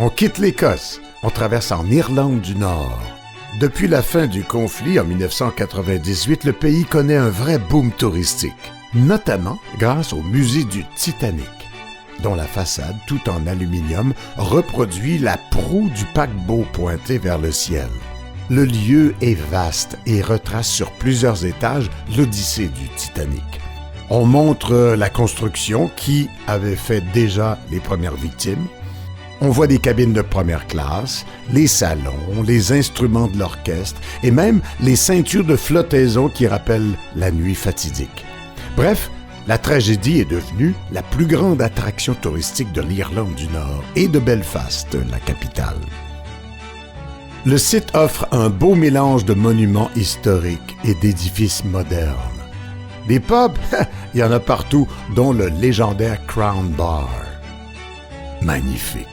On quitte l'Écosse, on traverse en Irlande du Nord. Depuis la fin du conflit en 1998, le pays connaît un vrai boom touristique, notamment grâce au musée du Titanic, dont la façade, tout en aluminium, reproduit la proue du paquebot pointé vers le ciel. Le lieu est vaste et retrace sur plusieurs étages l'Odyssée du Titanic. On montre la construction qui avait fait déjà les premières victimes. On voit des cabines de première classe, les salons, les instruments de l'orchestre et même les ceintures de flottaison qui rappellent la nuit fatidique. Bref, la tragédie est devenue la plus grande attraction touristique de l'Irlande du Nord et de Belfast, la capitale. Le site offre un beau mélange de monuments historiques et d'édifices modernes. Des pubs, il y en a partout, dont le légendaire Crown Bar. Magnifique.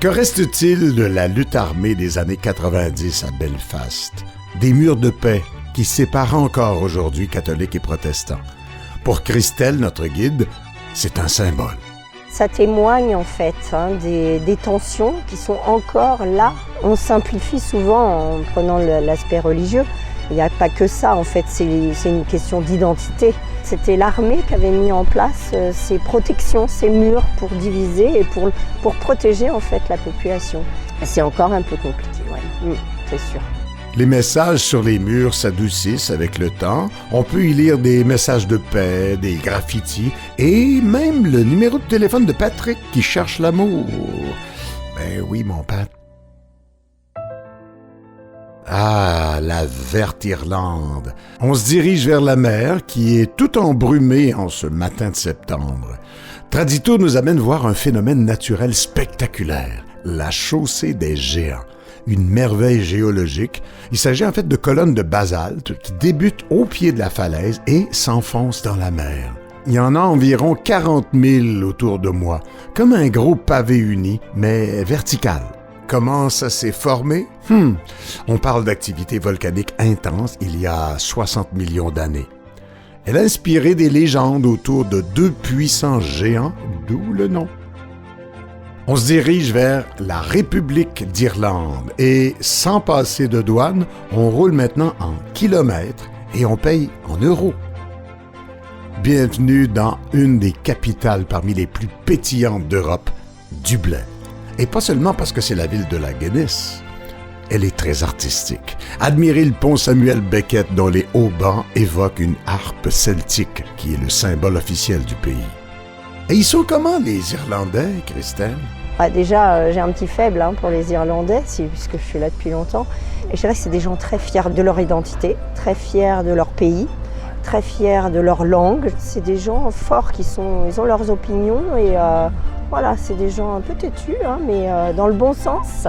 Que reste-t-il de la lutte armée des années 90 à Belfast? Des murs de paix qui séparent encore aujourd'hui catholiques et protestants. Pour Christelle, notre guide, c'est un symbole. Ça témoigne en fait des tensions qui sont encore là. On simplifie souvent en prenant l'aspect religieux. Il n'y a pas que ça en fait, c'est une question d'identité. C'était l'armée qui avait mis en place ces protections, ces murs pour diviser et pour protéger en fait la population. C'est encore un peu compliqué, ouais. C'est sûr. Les messages sur les murs s'adoucissent avec le temps. On peut y lire des messages de paix, des graffitis et même le numéro de téléphone de Patrick qui cherche l'amour. Ben oui, mon Pat. Ah, la verte Irlande. On se dirige vers la mer qui est tout embrumée en ce matin de septembre. Traditour nous amène voir un phénomène naturel spectaculaire, la chaussée des géants. Une merveille géologique. Il s'agit en fait de colonnes de basalte qui débutent au pied de la falaise et s'enfoncent dans la mer. Il y en a environ 40 000 autour de moi, comme un gros pavé uni, mais vertical. Comment ça s'est formé? On parle d'activité volcanique intense il y a 60 millions d'années. Elle a inspiré des légendes autour de deux puissants géants, d'où le nom. On se dirige vers la République d'Irlande et, sans passer de douane, on roule maintenant en kilomètres et on paye en euros. Bienvenue dans une des capitales parmi les plus pétillantes d'Europe, Dublin. Et pas seulement parce que c'est la ville de la Guinness. Elle est très artistique. Admirez le pont Samuel Beckett dont les hauts bancs évoquent une harpe celtique qui est le symbole officiel du pays. Et ils sont comment les Irlandais, Christelle? Déjà, j'ai un petit faible pour les Irlandais, puisque je suis là depuis longtemps. Et je dirais que c'est des gens très fiers de leur identité, très fiers de leur pays, très fiers de leur langue. C'est des gens forts ils ont leurs opinions et voilà, c'est des gens un peu têtus, mais dans le bon sens.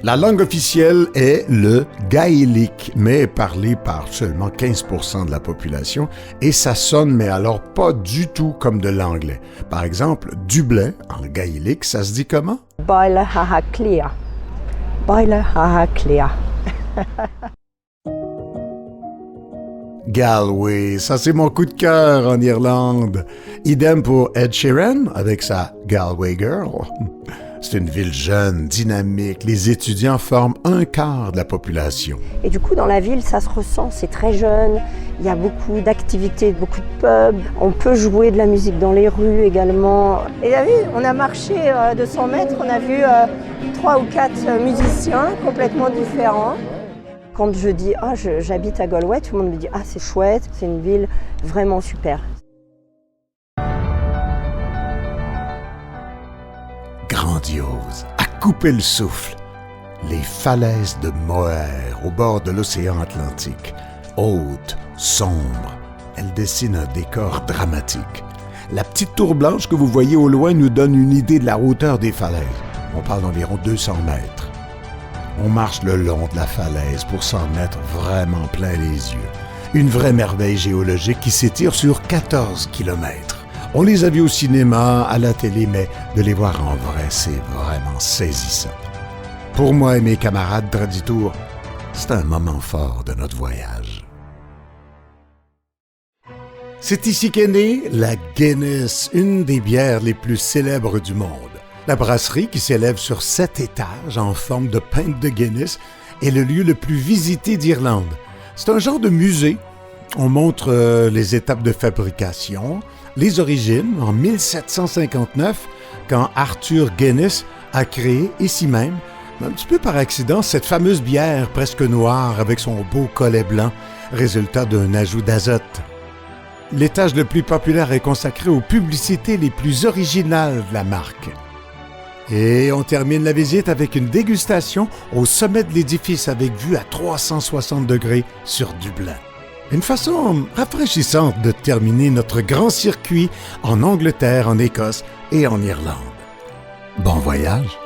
La langue officielle est le gaélique, mais parlé par seulement 15% de la population, et ça sonne, mais alors pas du tout comme de l'anglais. Par exemple, Dublin, en gaélique, ça se dit comment? Baile haha clia. Baile haha clia. Galway, ça c'est mon coup de cœur en Irlande. Idem pour Ed Sheeran avec sa Galway Girl. C'est une ville jeune, dynamique. Les étudiants forment un quart de la population. Et du coup, dans la ville, ça se ressent. C'est très jeune. Il y a beaucoup d'activités, beaucoup de pubs. On peut jouer de la musique dans les rues également. Et là, on a marché 200 mètres. On a vu 3 ou 4 musiciens complètement différents. Quand je dis « Ah, j'habite à Galway », tout le monde me dit « Ah, c'est chouette, c'est une ville vraiment super ». Grandiose, à couper le souffle. Les falaises de Moher au bord de l'océan Atlantique. Hautes, sombres, elles dessinent un décor dramatique. La petite tour blanche que vous voyez au loin nous donne une idée de la hauteur des falaises. On parle d'environ 200 mètres. On marche le long de la falaise pour s'en mettre vraiment plein les yeux. Une vraie merveille géologique qui s'étire sur 14 kilomètres. On les a vus au cinéma, à la télé, mais de les voir en vrai, c'est vraiment saisissant. Pour moi et mes camarades Traditour, c'est un moment fort de notre voyage. C'est ici qu'est née la Guinness, une des bières les plus célèbres du monde. La brasserie, qui s'élève sur 7 étages en forme de pinte de Guinness, est le lieu le plus visité d'Irlande. C'est un genre de musée. On montre les étapes de fabrication, les origines, en 1759, quand Arthur Guinness a créé, ici même, un petit peu par accident, cette fameuse bière presque noire avec son beau collet blanc, résultat d'un ajout d'azote. L'étage le plus populaire est consacré aux publicités les plus originales de la marque. Et on termine la visite avec une dégustation au sommet de l'édifice avec vue à 360 degrés sur Dublin. Une façon rafraîchissante de terminer notre grand circuit en Angleterre, en Écosse et en Irlande. Bon voyage!